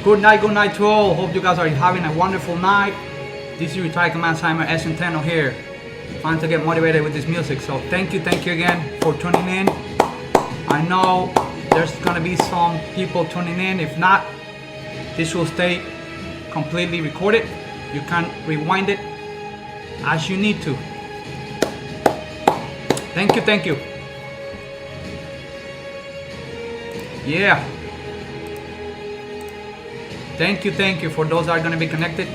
Good night to all. Hope you guys are having a wonderful night. This is Retired Command Simon S. Centeno here. Trying to get motivated with this music. So thank you again for tuning in. I know there's gonna be some people tuning in. If not, this will stay completely recorded. You can rewind it as you need to. Thank you. Yeah. Thank you for those that are going to be connected.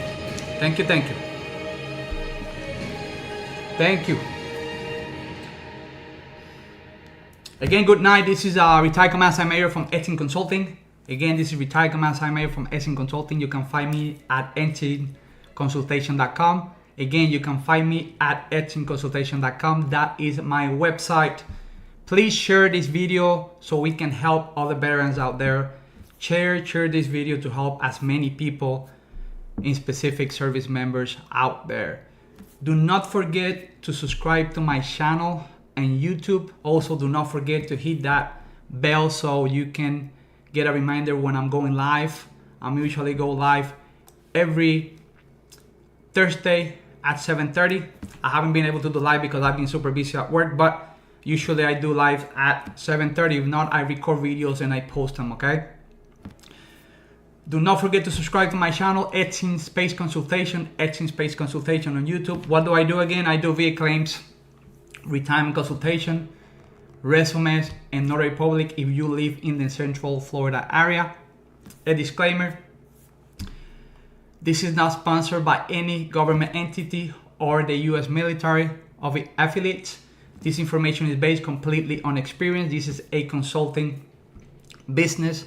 Thank you. Again, good night. This is Retired Command Simon Mayer from Etting Consulting. Again, this is Retired Command Simon Mayer from Etting Consulting. You can find me at ettingconsultation.com. Again, you can find me at ettingconsultation.com. That is my website. Please share this video so we can help other veterans out there. Share this video to help as many people in specific service members out there. Do not forget to subscribe to my channel and YouTube. Also, do not forget to hit that bell so you can get a reminder when I'm going live. I'm usually go live every Thursday at 7:30. I haven't been able to do live because I've been super busy at work, but usually I do live at 7:30. If not, I record videos and I post them, okay? Do not forget to subscribe to my channel, Etting Space Consultation on YouTube. What do I do again? I do VA claims, retirement consultation, resumes, and notary public if you live in the Central Florida area. A disclaimer, this is not sponsored by any government entity or the U.S. military of its affiliates. This information is based completely on experience. This is a consulting business.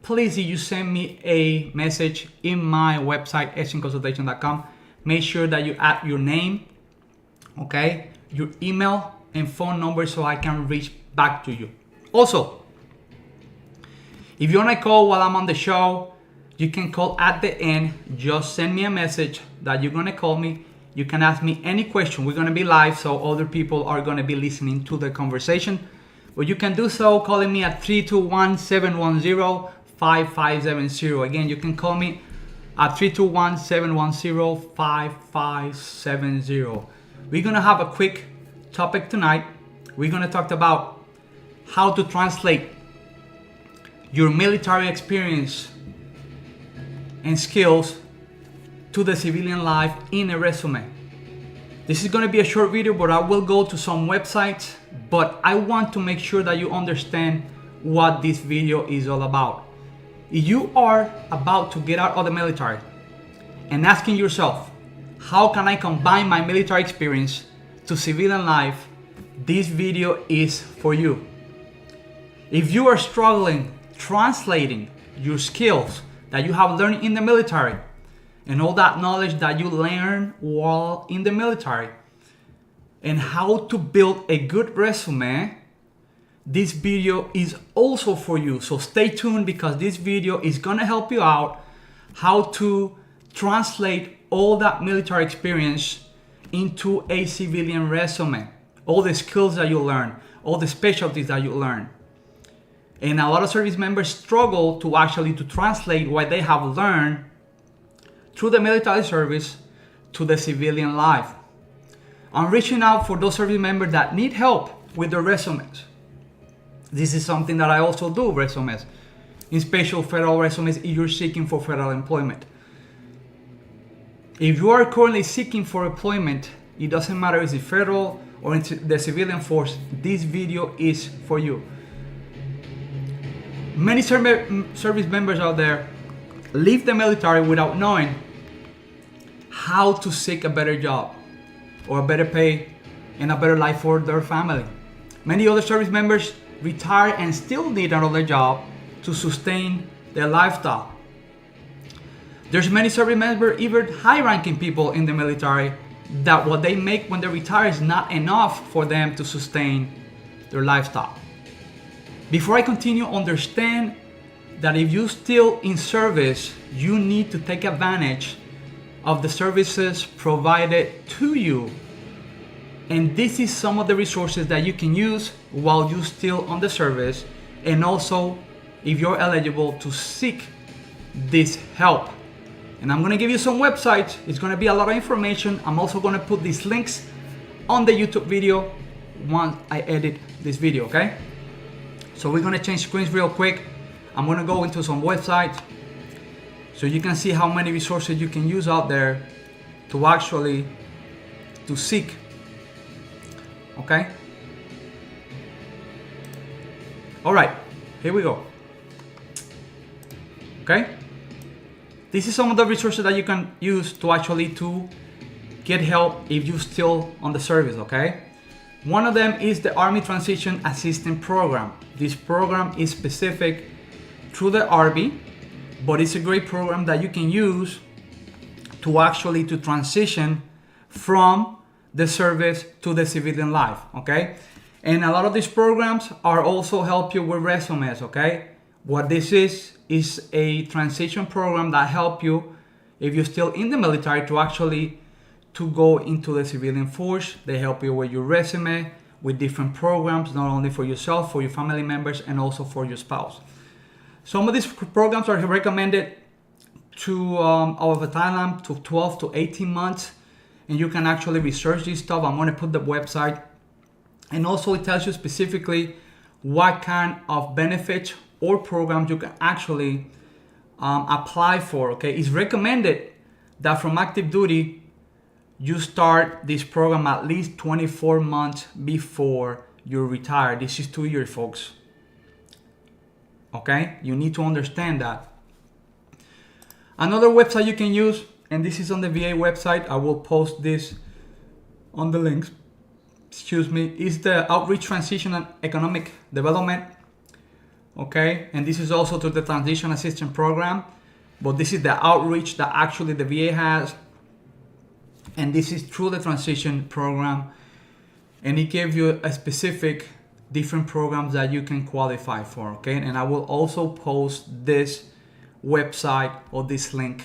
Please, if you send me a message in my website, ettingconsultation.com, make sure that you add your name, okay, your email and phone number so I can reach back to you. Also, if you want to call while I'm on the show, you can call at the end. Just send me a message that you're going to call me. You can ask me any question. We're going to be live, so other people are going to be listening to the conversation. But you can do so calling me at 321-710-5570. Again, you can call me at 321-710-5570. We're going to have a quick topic tonight. We're going to talk about how to translate your military experience and skills to the civilian life in a resume. This is going to be a short video, but I will go to some websites, but I want to make sure that you understand what this video is all about. If you are about to get out of the military and asking yourself, how can I combine my military experience to civilian life, this video is for you. If you are struggling translating your skills that you have learned in the military and all that knowledge that you learn while in the military and how to build a good resume, this video is also for you. So stay tuned because this video is gonna help you out how to translate all that military experience into a civilian resume. All the skills that you learn, all the specialties that you learn. And a lot of service members struggle to translate what they have learned through the military service to the civilian life. I'm reaching out for those service members that need help with their resumes. This is something that I also do, resumes, in special federal resumes if you're seeking for federal employment. If you are currently seeking for employment, it doesn't matter if it's federal or in the civilian force, this video is for you. Many service members out there leave the military without knowing how to seek a better job or a better pay and a better life for their family. Many other service members retire and still need another job to sustain their lifestyle. There's many service members, even high-ranking people in the military, that what they make when they retire is not enough for them to sustain their lifestyle. Before I continue, understand that if you're still in service, you need to take advantage of the services provided to you. And this is some of the resources that you can use while you're still on the service, and also if you're eligible to seek this help. And I'm gonna give you some websites. It's gonna be a lot of information. I'm also gonna put these links on the YouTube video once I edit this video, okay? So we're gonna change screens real quick. I'm gonna go into some websites so you can see how many resources you can use out there to actually to seek, okay? All right, here we go. Okay, this is some of the resources that you can use to actually to get help if you're still on the service, okay? One of them is the Army Transition Assistance Program. This program is specific through the Army, but it's a great program that you can use to actually to transition from the service to the civilian life, okay? And a lot of these programs are also help you with resumes, okay? What this is a transition program that help you if you're still in the military to actually to go into the civilian force. They help you with your resume, with different programs, not only for yourself, for your family members, and also for your spouse. Some of these programs are recommended to over time to 12 to 18 months, and you can actually research this stuff. I'm gonna put the website, and also it tells you specifically what kind of benefits or programs you can actually apply for, okay? It's recommended that from active duty, you start this program at least 24 months before you retire. This is 2 years, folks, okay? You need to understand that. Another website you can use, and this is on the VA website, I will post this on the links, is the Outreach Transition and Economic Development. Okay, and this is also to the Transition Assistance Program, but this is the outreach that actually the VA has, and this is through the transition program, and it gives you a specific different programs that you can qualify for, okay? And I will also post this website or this link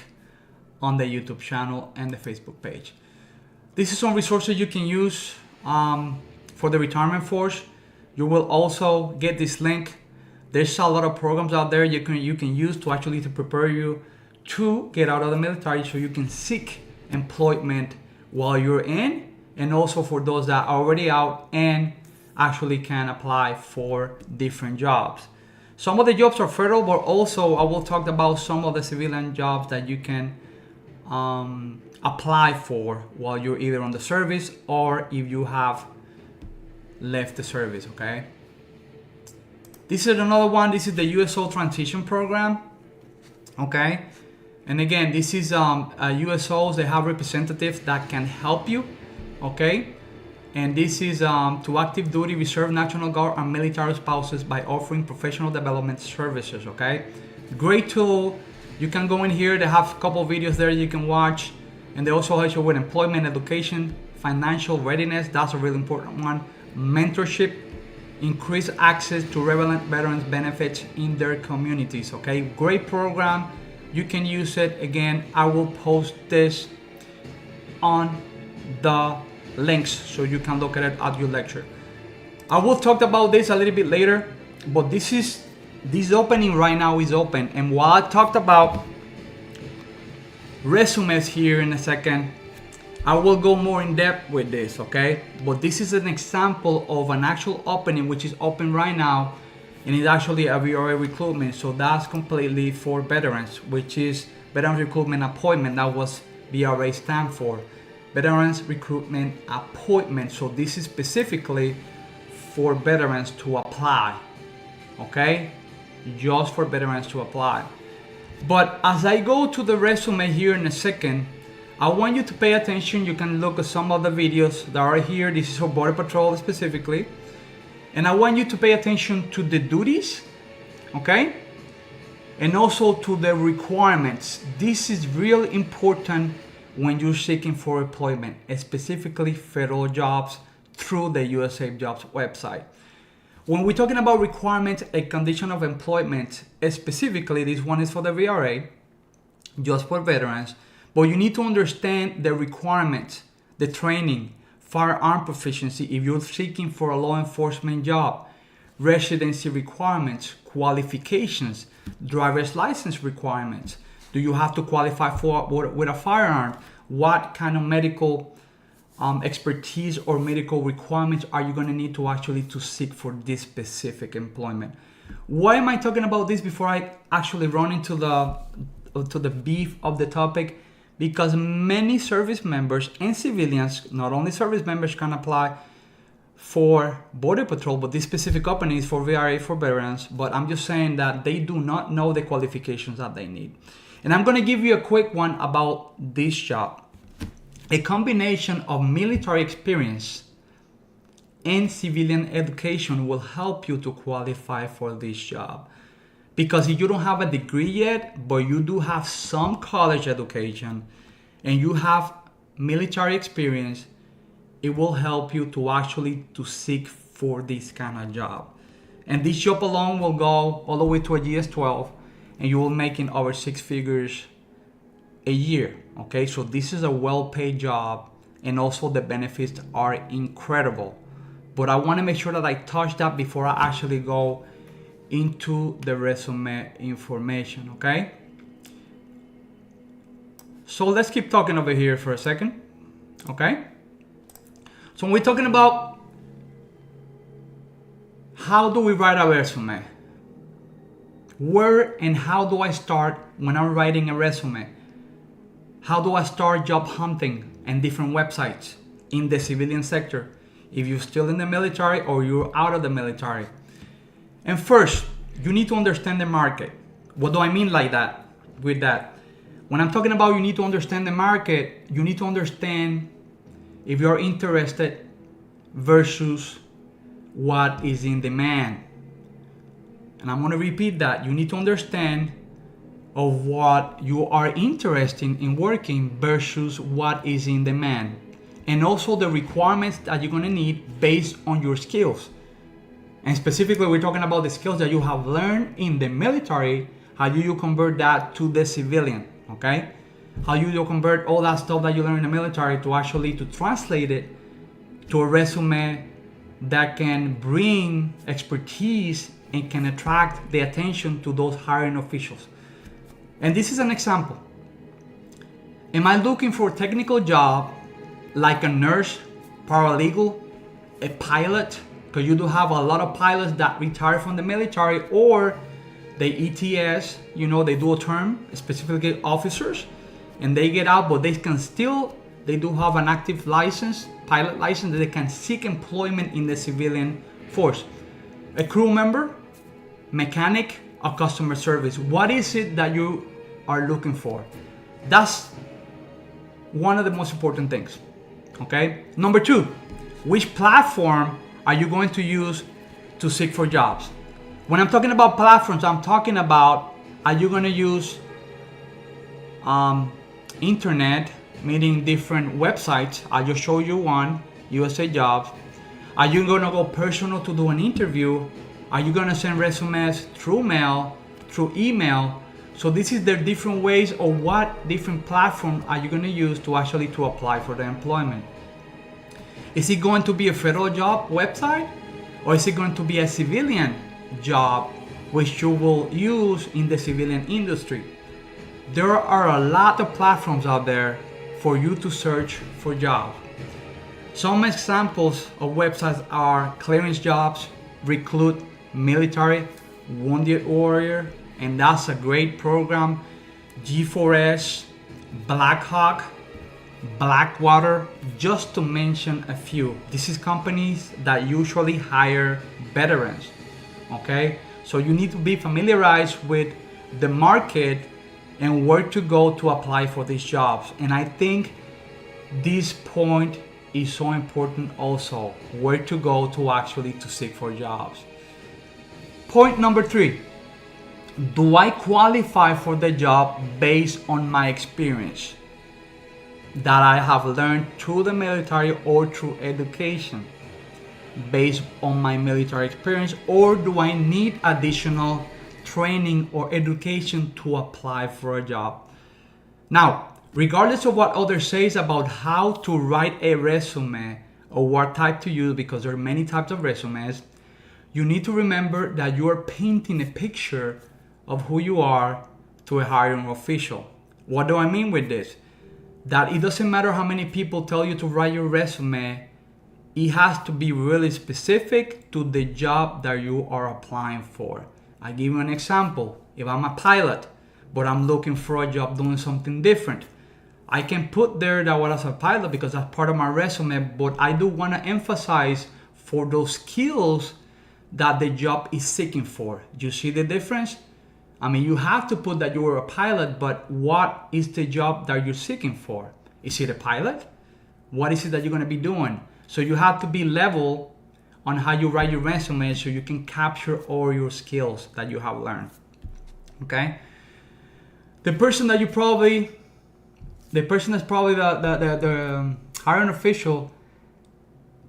on the YouTube channel and the Facebook page. This is some resources you can use for the retirement force. You will also get this link. There's a lot of programs out there you can use to actually to prepare you to get out of the military, so you can seek employment while you're in, and also for those that are already out and actually can apply for different jobs. Some of the jobs are federal, but also I will talk about some of the civilian jobs that you can apply for while you're either on the service or if you have left the service, okay? This is another one. This is the USO Transition Program, okay? And again, this is USOs. They have representatives that can help you, okay? And this is to active duty, reserve, National Guard, and military spouses by offering professional development services, okay? Great tool. You can go in here. They have a couple of videos there you can watch. And they also help you with employment, education, financial readiness. That's a really important one. Mentorship, increase access to relevant veterans benefits in their communities, okay? Great program. You can use it. Again, I will post this on the links so you can look at it at your lecture. I will talk about this a little bit later, but this opening right now is open. And while I talked about resumes here in a second, I will go more in depth with this, okay? But this is an example of an actual opening which is open right now, and it's actually a VRA recruitment. So that's completely for veterans, which is Veterans Recruitment Appointment. That was VRA stand for Veterans Recruitment Appointment. So this is specifically for veterans to apply, okay? Just for veterans to apply. But as I go to the resume here in a second, I want you to pay attention. You can look at some of the videos that are here. This is for Border Patrol specifically. And I want you to pay attention to the duties, okay? And also to the requirements. This is really important when you're seeking for employment, specifically federal jobs through the USA Jobs website. When we're talking about requirements, a condition of employment, specifically this one is for the VRA, just for veterans, but you need to understand the requirements, the training, firearm proficiency if you're seeking for a law enforcement job, residency requirements, qualifications, driver's license requirements. Do you have to qualify for with a firearm? What kind of medical expertise or medical requirements are you going to need to actually to seek for this specific employment? Why am I talking about this before I actually run into the beef of the topic? Because many service members and civilians, not only service members, can apply for Border Patrol, but this specific opening is for VRA for veterans. But I'm just saying that they do not know the qualifications that they need. And I'm going to give you a quick one about this job. A combination of military experience and civilian education will help you to qualify for this job. Because if you don't have a degree yet, but you do have some college education and you have military experience, it will help you to actually to seek for this kind of job. And this job alone will go all the way to a GS-12 and you will make in over 6 figures a year. Okay, so this is a well-paid job and also the benefits are incredible. But I want to make sure that I touch that before I actually go into the resume information, okay? So let's keep talking over here for a second, okay? So when we're talking about how do we write a resume? Where and how do I start when I'm writing a resume? How do I start job hunting and different websites in the civilian sector? If you're still in the military or you're out of the military. And first, you need to understand the market. What do I mean like that? With that, when I'm talking about you need to understand the market, you need to understand if you're interested versus what is in demand. And I'm going to repeat that. You need to understand of what you are interested in working versus what is in demand. And also the requirements that you're going to need based on your skills. And specifically, we're talking about the skills that you have learned in the military. How do you convert that to the civilian? Okay? How do you convert all that stuff that you learned in the military to actually to translate it to a resume that can bring expertise and can attract the attention to those hiring officials. And this is an example. Am I looking for a technical job like a nurse, paralegal, a pilot? Because you do have a lot of pilots that retire from the military or they ETS, you know, they do a term, specifically officers, and they get out, but they can still, they do have an active license, pilot license, that they can seek employment in the civilian force. A crew member, mechanic, or customer service. What is it that you are looking for? That's one of the most important things. Okay. Number 2, which platform are you going to use to seek for jobs? When I'm talking about platforms, I'm talking about, are you going to use internet, meaning different websites? I'll just show you one, USA Jobs. Are you going to go personal to do an interview? Are you going to send resumes through mail, through email? So this is the different ways, or what different platform are you going to use to actually to apply for the employment? Is it going to be a federal job website, or is it going to be a civilian job which you will use in the civilian industry? There are a lot of platforms out there for you to search for jobs. Some examples of websites are Clearance Jobs, Recruit, Military, Wounded Warrior, and that's a great program. G4S, Blackhawk, Blackwater, just to mention a few. This is companies that usually hire veterans. Okay, so you need to be familiarized with the market and where to go to apply for these jobs. And I think this point is so important also, where to go to actually to seek for jobs. Point number 3, do I qualify for the job based on my experience that I have learned through the military or through education? Based on my military experience, or do I need additional training or education to apply for a job? Now, regardless of what others say about how to write a resume or what type to use, because there are many types of resumes, you need to remember that you are painting a picture of who you are to a hiring official. What do I mean with this? That it doesn't matter how many people tell you to write your resume, it has to be really specific to the job that you are applying for. I give you an example. If I'm a pilot, but I'm looking for a job doing something different, I can put there that I was a pilot because that's part of my resume, but I do want to emphasize for those skills that the job is seeking for. Do you see the difference? I mean, you have to put that you were a pilot, but what is the job that you're seeking for? Is it a pilot? What is it that you're going to be doing? So you have to be level on how you write your resume so you can capture all your skills that you have learned. Okay? The person that's probably the hiring official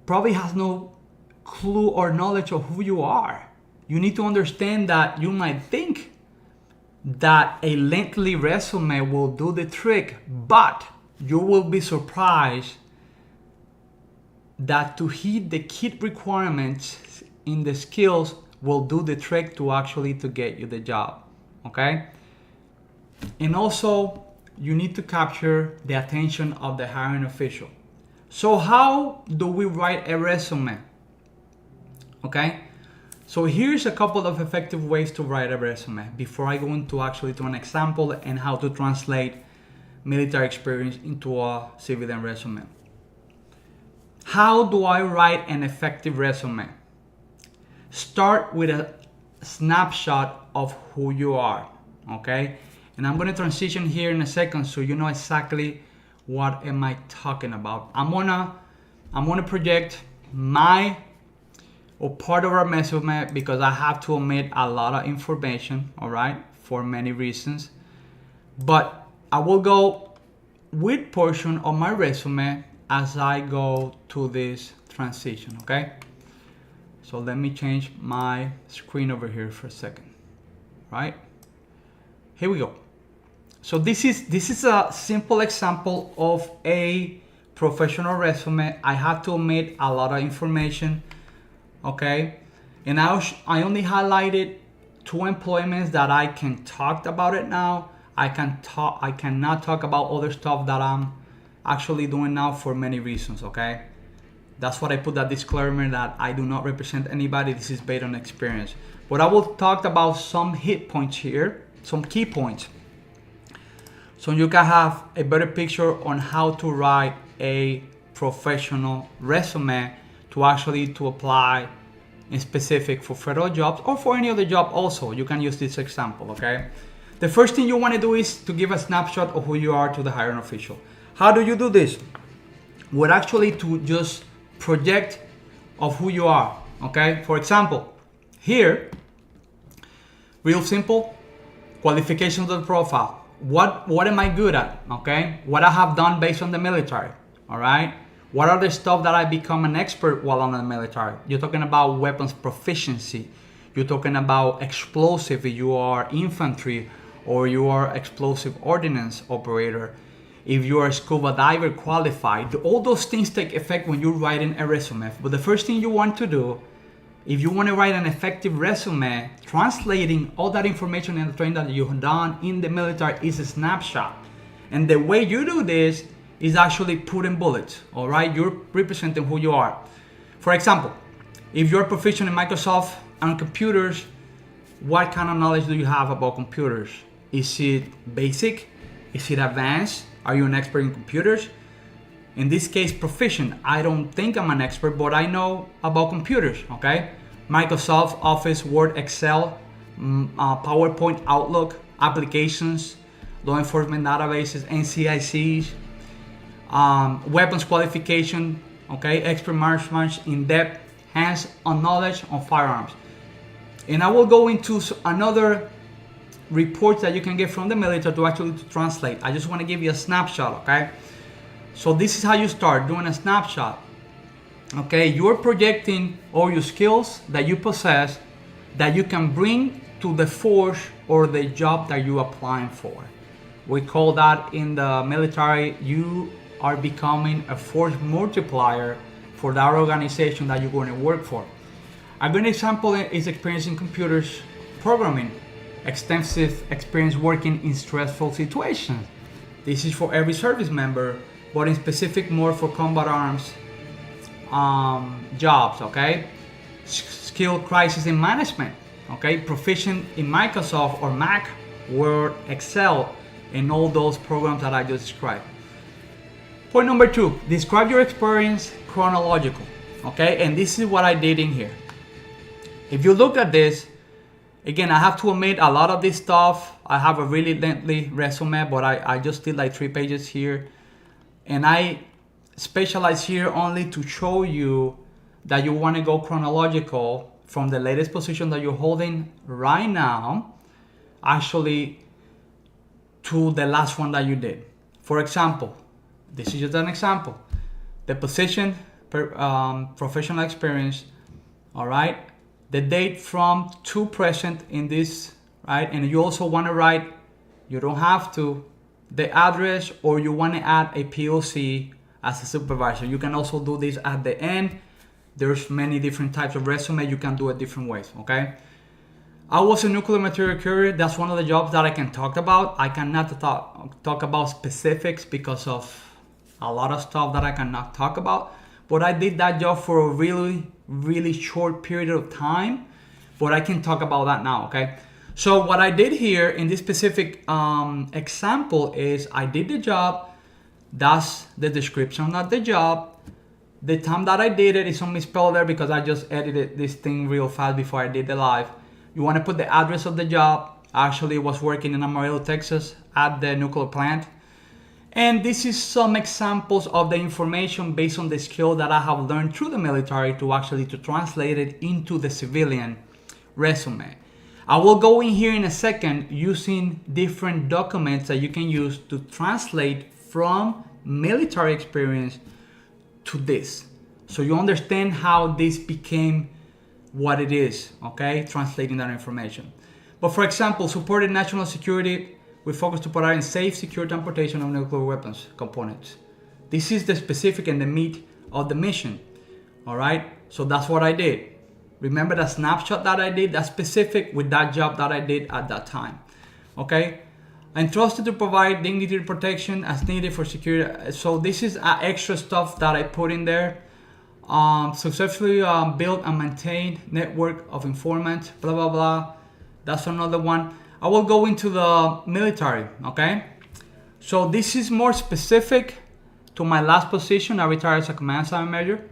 probably has no clue or knowledge of who you are. You need to understand that you might think that a lengthy resume will do the trick, but you will be surprised that to hit the key requirements in the skills will do the trick to actually to get you the job. Okay? And also, you need to capture the attention of the hiring official. So how do we write a resume? Okay? So here's a couple of effective ways to write a resume before I go into actually to an example and how to translate military experience into a civilian resume. How do I write an effective resume? Start with a snapshot of who you are, okay? And I'm going to transition here in a second so you know exactly what am I talking about. I'm gonna project my or part of our resume because I have to omit a lot of information, all right, for many reasons. But I will go with portion of my resume as I go to this transition, okay? So let me change my screen over here for a second, right? Here we go. So this is a simple example of a professional resume. I have to omit a lot of information, okay? And I only highlighted 2 employments that I can talk about it now. I cannot talk about other stuff that I'm actually doing now for many reasons, okay? That's what I put that disclaimer that I do not represent anybody. This is based on experience. But I will talk about some hit points here, some key points, so you can have a better picture on how to write a professional resume to actually to apply in specific for federal jobs or for any other job also. You can use this example, okay? The first thing you want to do is to give a snapshot of who you are to the hiring official. How do you do this? Well, actually to just project of who you are, okay? For example, here, real simple, qualifications of the profile. What am I good at, okay? What I have done based on the military, all right? What are the stuff that I become an expert while on the military? You're talking about weapons proficiency. You're talking about explosive if you are infantry or you are explosive ordnance operator. If you are a scuba diver qualified, all those things take effect when you're writing a resume. But the first thing you want to do, if you want to write an effective resume, translating all that information and the training that you've done in the military is a snapshot. And the way you do this is actually putting bullets, all right? You're representing who you are. For example, if you're proficient in Microsoft and computers, what kind of knowledge do you have about computers? Is it basic? Is it advanced? Are you an expert in computers? In this case, proficient. I don't think I'm an expert, but I know about computers, okay? Microsoft Office, Word, Excel, PowerPoint, Outlook, applications, law enforcement databases, NCICs, weapons qualification, okay? Expert marksman, in-depth, hands-on knowledge on firearms. And I will go into another report that you can get from the military to actually translate. I just want to give you a snapshot, okay? So this is how you start doing a snapshot. Okay, you're projecting all your skills that you possess that you can bring to the force or the job that you're applying for. We call that in the military, you are becoming a force multiplier for that organization that you're going to work for. A good example is experience in computers programming, extensive experience working in stressful situations. This is for every service member, but in specific more for combat arms jobs, okay? Skill crisis in management, okay? Proficient in Microsoft or Mac, Word, Excel, and all those programs that I just described. Point number 2, describe your experience chronological, okay? And this is what I did in here. If you look at this, again, I have to admit a lot of this stuff, I have a really lengthy resume, but I just did like 3 pages here. And I specialize here only to show you that you want to go chronological from the latest position that you're holding right now, actually to the last one that you did. For example, this is just an example. The position, professional experience, all right? The date from to present in this, right? And you also want to write, you don't have to, the address, or you want to add a POC as a supervisor. You can also do this at the end. There's many different types of resume. You can do it different ways, okay? I was a nuclear material carrier. That's one of the jobs that I can talk about. I cannot talk about specifics because of a lot of stuff that I cannot talk about. But I did that job for a really, really short period of time. But I can talk about that now, okay? So what I did here in this specific example is I did the job. That's the description of the job. The time that I did it is on misspelled there because I just edited this thing real fast before I did the live. You want to put the address of the job. Actually, I was working in Amarillo, Texas at the nuclear plant. And this is some examples of the information based on the skill that I have learned through the military to translate it into the civilian resume. I will go in here in a second using different documents that you can use to translate from military experience to this. So you understand how this became what it is, okay? Translating that information. But for example, supported national security, we focus to provide safe, secure transportation of nuclear weapons components. This is the specific and the meat of the mission, all right? So that's what I did. Remember that snapshot that I did, that's specific with that job that I did at that time, okay? Entrusted to provide dignity protection as needed for security. So this is extra stuff that I put in there. Successfully build and maintain network of informants, blah, blah, blah. That's another one. I will go into the military, okay? So this is more specific to my last position. I retired as a command assignment major.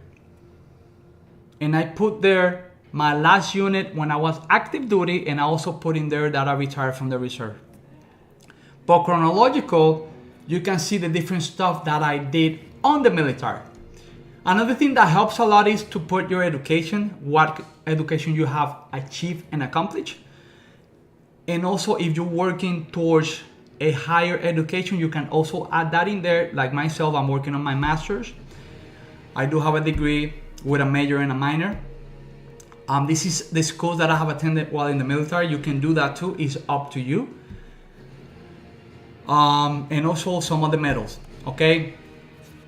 And I put there my last unit when I was active duty, and I also put in there that I retired from the reserve. But chronological, you can see the different stuff that I did on the military. Another thing that helps a lot is to put your education, what education you have achieved and accomplished. And also if you're working towards a higher education, you can also add that in there. Like myself, I'm working on my master's. I do have a degree with a major and a minor. This is the schools that I have attended while in the military. You can do that too, it's up to you. And also some of the medals, okay?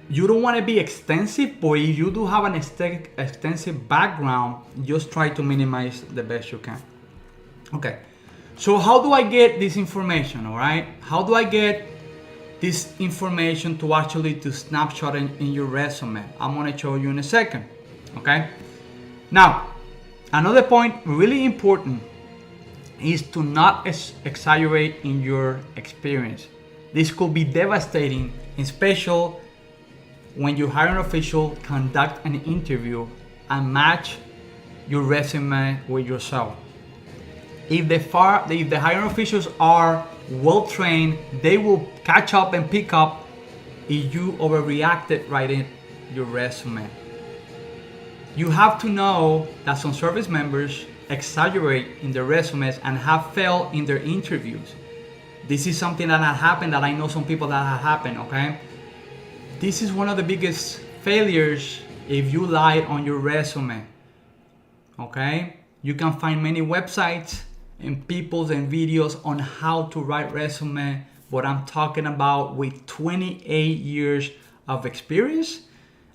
You don't want to be extensive, but if you do have an extensive background, just try to minimize the best you can. Okay, so how do I get this information, all right? How do I get this information to actually to snapshot in your resume? I'm going to show you in a second, okay? Now, another point, really important, is to not exaggerate in your experience. This could be devastating, especially when you hire an official, conduct an interview, and match your resume with yourself. If the hiring officials are well trained, they will catch up and pick up if you overreacted writing your resume. You have to know that some service members exaggerate in their resumes and have failed in their interviews. This is something that has happened, that I know some people that have happened, okay? This is one of the biggest failures if you lie on your resume, okay? You can find many websites and peoples and videos on how to write resume, but I'm talking about with 28 years of experience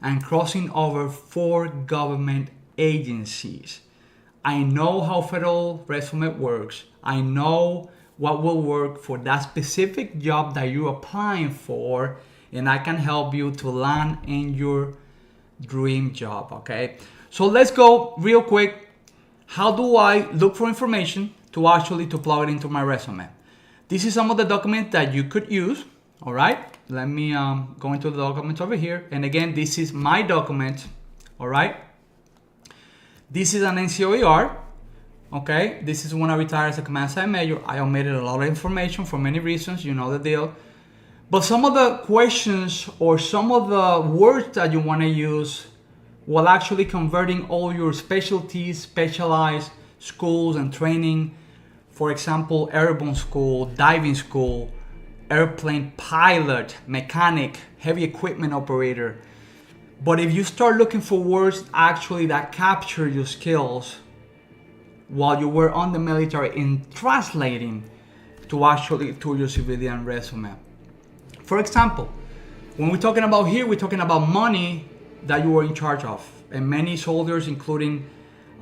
and crossing over 4 government agencies. I know how federal resume works. I know what will work for that specific job that you're applying for, and I can help you to land in your dream job, okay? So let's go real quick. How do I look for information to actually to plug it into my resume? This is some of the documents that you could use, all right? Let me go into the documents over here. And again, this is my document, all right? This is an NCOER, okay? This is when I retired as a command sergeant major. I omitted a lot of information for many reasons, you know the deal. But some of the questions or some of the words that you want to use while actually converting all your specialties, specialized schools and training, for example, airborne school, diving school, airplane pilot, mechanic, heavy equipment operator. But if you start looking for words actually that capture your skills while you were on the military in translating to actually to your civilian resume. For example, when we're talking about here, we're talking about money that you were in charge of. And many soldiers, including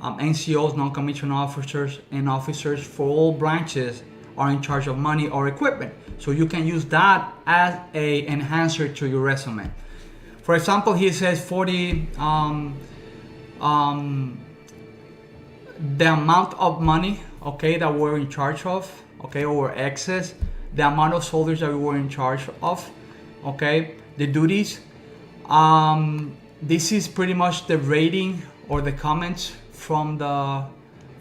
NCOs, non-commissioned officers, and officers for all branches are in charge of money or equipment. So you can use that as a enhancer to your resume. For example, he says 40, the amount of money, okay, that we're in charge of, okay, or excess, the amount of soldiers that we were in charge of, okay, the duties. This is pretty much the rating or the comments from the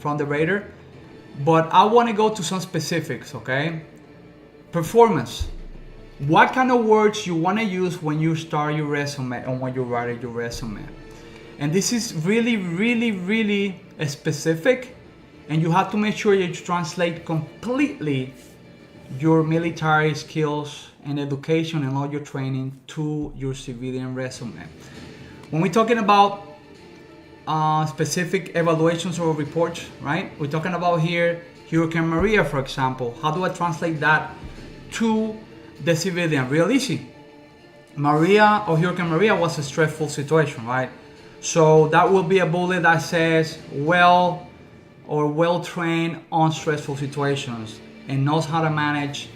rater, but I want to go to some specifics, okay? Performance. What kind of words you want to use when you start your resume and when you write your resume? And this is really, really, really specific, and you have to make sure that you translate completely your military skills and education and all your training to your civilian resume. When we're talking about specific evaluations or reports, right? We're talking about here Hurricane Maria, for example. How do I translate that to the civilian? Real easy. Maria or Hurricane Maria was a stressful situation, right? So that will be a bullet that says well trained on stressful situations and knows how to manage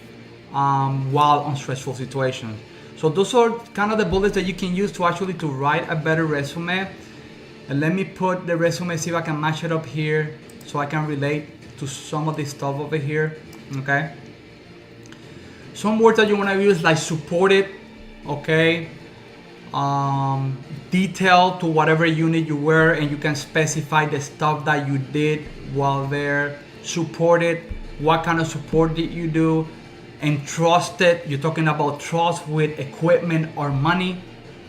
while on stressful situations. So those are kind of the bullets that you can use to actually to write a better resume. And let me put the resume, see if I can match it up here so I can relate to some of this stuff over here, okay? Some words that you want to use like supported, okay? Detail to whatever unit you were, and you can specify the stuff that you did while there. Supported, what kind of support did you do? Entrusted, you're talking about trust with equipment or money,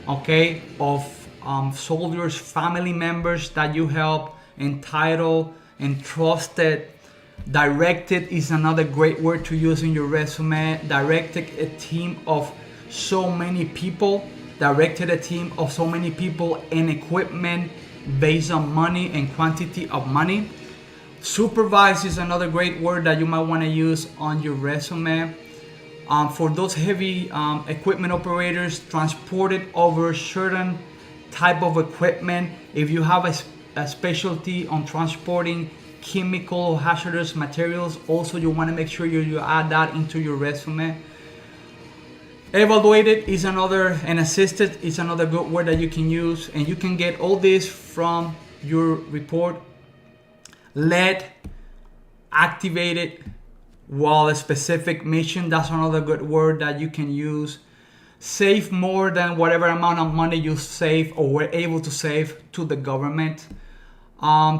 okay, of soldiers, family members that you help. Entitled, entrusted. Directed is another great word to use in your resume. Directed a team of so many people. Directed a team of so many people and equipment based on money and quantity of money. Supervise is another great word that you might want to use on your resume. For those heavy equipment operators, transported over certain type of equipment. If you have a specialty on transporting chemical or hazardous materials, also you want to make sure you add that into your resume. Evaluated is another, and assisted is another good word that you can use, and you can get all this from your report. Led, activated while a specific mission, that's another good word that you can use. Save more than whatever amount of money you save or were able to save to the government.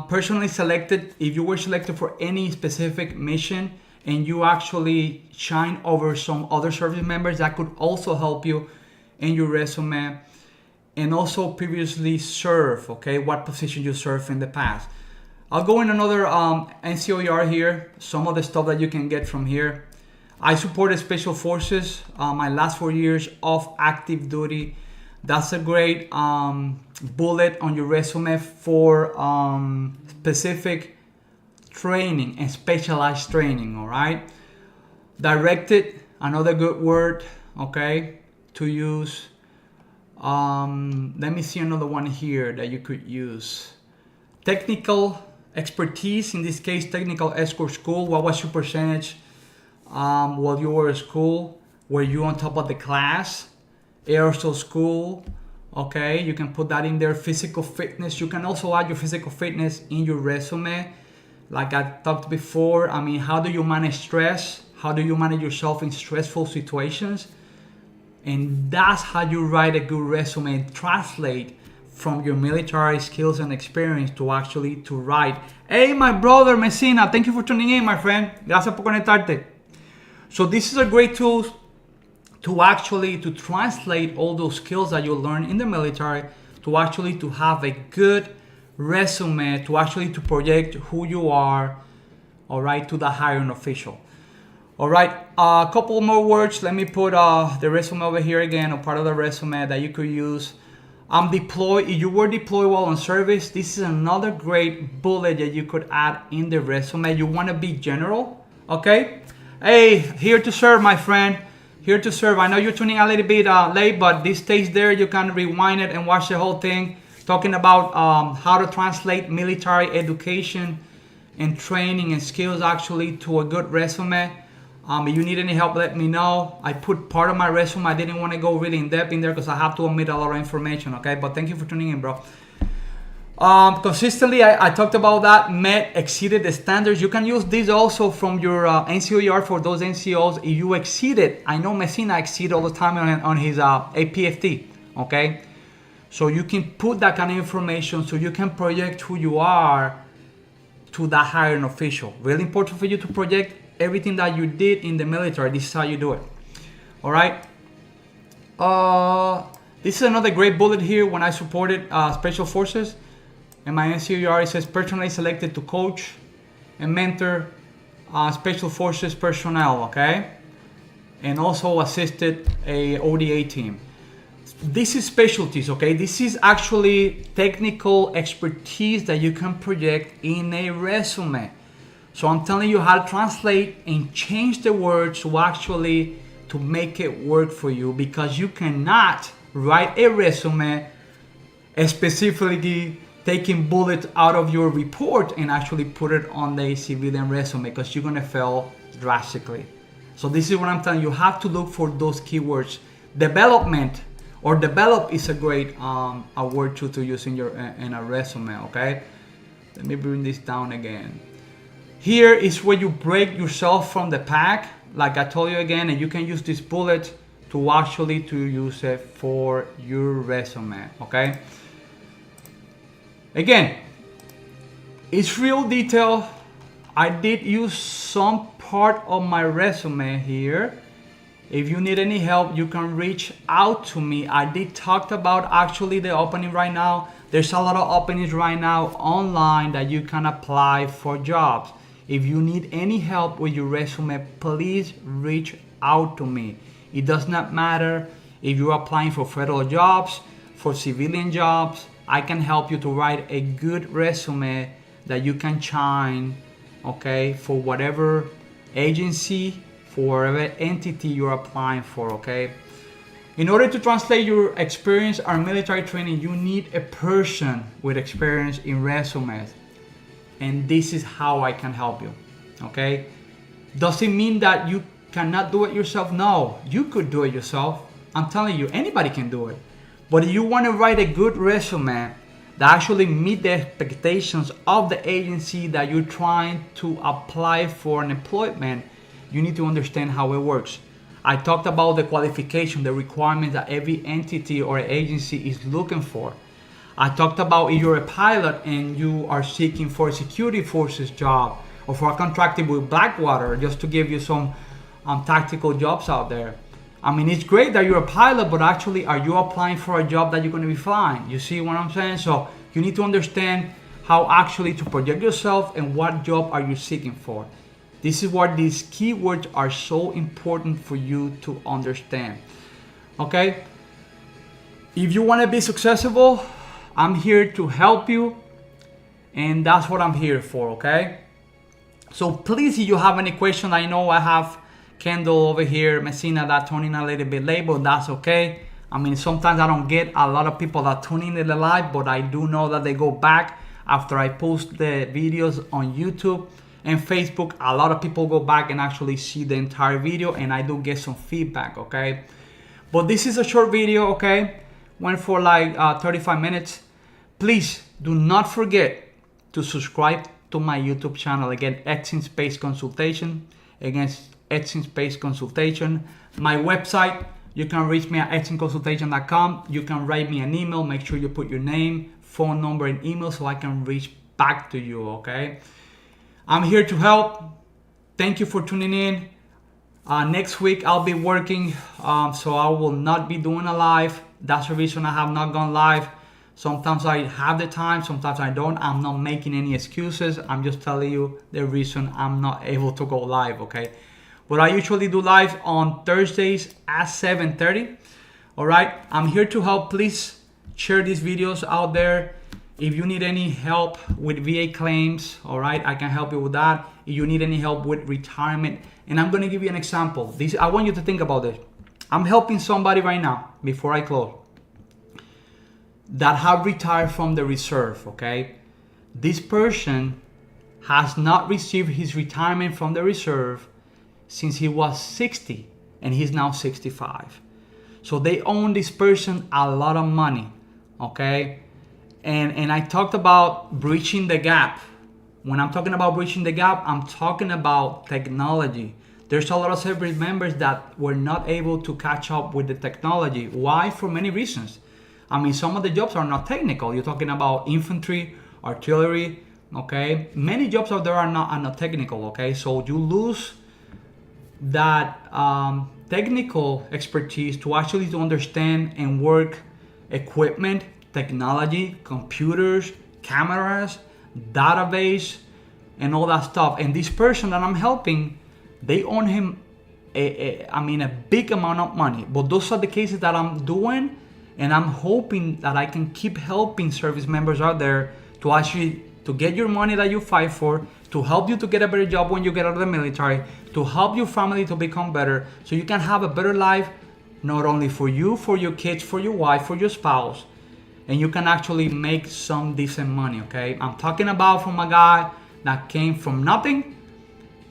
Personally selected, if you were selected for any specific mission and you actually shine over some other service members, that could also help you in your resume. And also previously served, okay, what position you served in the past. I'll go in another NCOER here, some of the stuff that you can get from here. I supported Special Forces my last 4 years of active duty. That's a great bullet on your resume for specific training and specialized training, all right? Directed, another good word, okay, to use. Let me see another one here that you could use. Technical expertise, in this case, technical escort school. What was your percentage while you were at school? Were you on top of the class? Aerosol school, okay, you can put that in there. Physical fitness, you can also add your physical fitness in your resume. Like I talked before, I mean, how do you manage stress? How do you manage yourself in stressful situations? And that's how you write a good resume and translate from your military skills and experience to actually to write. Hey, my brother Messina, thank you for tuning in, my friend. Gracias por conectarte. So this is a great tool to actually to translate all those skills that you learn in the military to actually to have a good resume, to actually to project who you are, all right, to the hiring official. All right, a couple more words. Let me put the resume over here again, or part of the resume that you could use. I'm deployed. If you were deployed while on service, this is another great bullet that you could add in the resume. You want to be general, okay? Hey, here to serve, my friend. Here to serve. I know you're tuning a little bit late, but this stays there. You can rewind it and watch the whole thing. Talking about how to translate military education and training and skills actually to a good resume. If you need any help, let me know. I put part of my resume. I didn't want to go really in depth in there because I have to omit a lot of information, okay? But thank you for tuning in, bro. Consistently, I talked about that. Met, exceeded the standards. You can use this also from your NCOER for those NCOs. If you exceeded, I know Messina exceed all the time on his APFT, okay? So you can put that kind of information so you can project who you are to the hiring official. Really important for you to project everything that you did in the military. This is how you do it. All right. This is another great bullet here. When I supported Special Forces, and my NCOER, it says personally selected to coach and mentor Special Forces personnel. Okay, and also assisted a ODA team. This is specialties, okay? This is actually technical expertise that you can project in a resume. So I'm telling you how to translate and change the words to actually to make it work for you, because you cannot write a resume specifically taking bullets out of your report and actually put it on the civilian resume, because you're gonna fail drastically. So this is what I'm telling you. You have to look for those keywords. Development or develop is a great a word to use in your in a resume, okay? Let me bring this down again. Here is where you break yourself from the pack, like I told you again, and you can use this bullet to actually to use it for your resume, okay? Again, it's real detail. I did use some part of my resume here. If you need any help, you can reach out to me. I did talk about actually the opening right now. There's a lot of openings right now online that you can apply for jobs. If you need any help with your resume, please reach out to me. It does not matter if you're applying for federal jobs, for civilian jobs. I can help you to write a good resume that you can shine, okay, for whatever agency, for whatever entity you're applying for, okay? In order to translate your experience or military training, you need a person with experience in resumes. And this is how I can help you, okay? Does it mean that you cannot do it yourself? No, you could do it yourself. I'm telling you, anybody can do it. But if you want to write a good resume that actually meet the expectations of the agency that you're trying to apply for an employment, you need to understand how it works. I talked about the qualification, the requirements that every entity or agency is looking for. I talked about if you're a pilot and you are seeking for a security forces job or for a contracting with Blackwater, just to give you some tactical jobs out there. I mean, it's great that you're a pilot, but actually, are you applying for a job that you're going to be flying? You see what I'm saying? So you need to understand how actually to project yourself and what job are you seeking for. This is why these keywords are so important for you to understand. Okay? If you want to be successful, I'm here to help you, and that's what I'm here for, okay? So please, if you have any question, I know I have Kendall over here, Messina, that tuning a little bit late, but that's okay. I mean, sometimes I don't get a lot of people that tune in the live, but I do know that they go back. after I post the videos on YouTube and Facebook. A lot of people go back and actually see the entire video, and I do get some feedback, okay? But this is a short video, okay? Went for like 35 minutes. Please do not forget to subscribe to my YouTube channel. Again, Etching Space Consultation. Again, Etching Space Consultation. My website, you can reach me at etchingconsultation.com. You can write me an email. Make sure you put your name, phone number, and email so I can reach back to you, okay? I'm here to help. Thank you for tuning in. Next week I'll be working, so I will not be doing a live. That's the reason I have not gone live. Sometimes I have the time, sometimes I don't. I'm not making any excuses. I'm just telling you the reason I'm not able to go live, okay? But I usually do live on Thursdays at 7:30. All right, I'm here to help. Please share these videos out there. If you need any help with VA claims, all right, I can help you with that. If you need any help with retirement, and I'm gonna give you an example. I want you to think about this. I'm helping somebody right now, before I close, that have retired from the reserve, okay? This person has not received his retirement from the reserve since he was 60, and he's now 65. So they owe this person a lot of money, okay? And I talked about bridging the gap. When I'm talking about bridging the gap, I'm talking about technology. There's a lot of service members that were not able to catch up with the technology. Why? For many reasons. I mean, some of the jobs are not technical. You're talking about infantry, artillery, okay? Many jobs out there are not technical, okay? So you lose that technical expertise to actually to understand and work equipment, technology, computers, cameras, database, and all that stuff. And this person that I'm helping, they own him a big amount of money. But those are the cases that I'm doing, and I'm hoping that I can keep helping service members out there to actually to get your money that you fight for, to help you to get a better job when you get out of the military, to help your family to become better, so you can have a better life, not only for you, for your kids, for your wife, for your spouse, and you can actually make some decent money, okay? I'm talking about from a guy that came from nothing,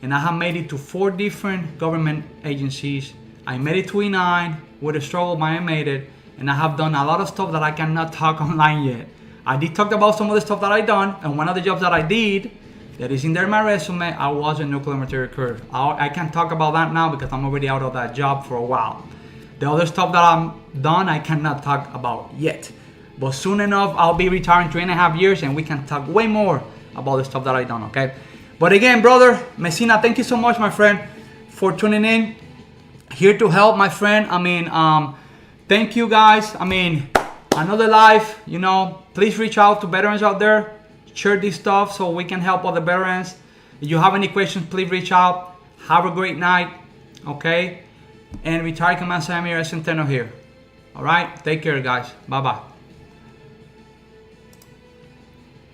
and I have made it to 4 different government agencies. I made it to E9 with a struggle, but I made it, and I have done a lot of stuff that I cannot talk online yet. I did talk about some of the stuff that I done, and one of the jobs that I did, that is in there in my resume, I was a nuclear material recruiter. I can't talk about that now because I'm already out of that job for a while. The other stuff that I'm done, I cannot talk about yet. But soon enough, I'll be retiring 3.5 years, and we can talk way more about the stuff that I done, okay? But again, brother Messina, thank you so much, my friend, for tuning in. Here to help, my friend. Thank you, guys. Another live, please reach out to veterans out there. Share this stuff so we can help other veterans. If you have any questions, please reach out. Have a great night, okay? And Retired Command Samir Centeno here. All right, take care, guys. Bye-bye.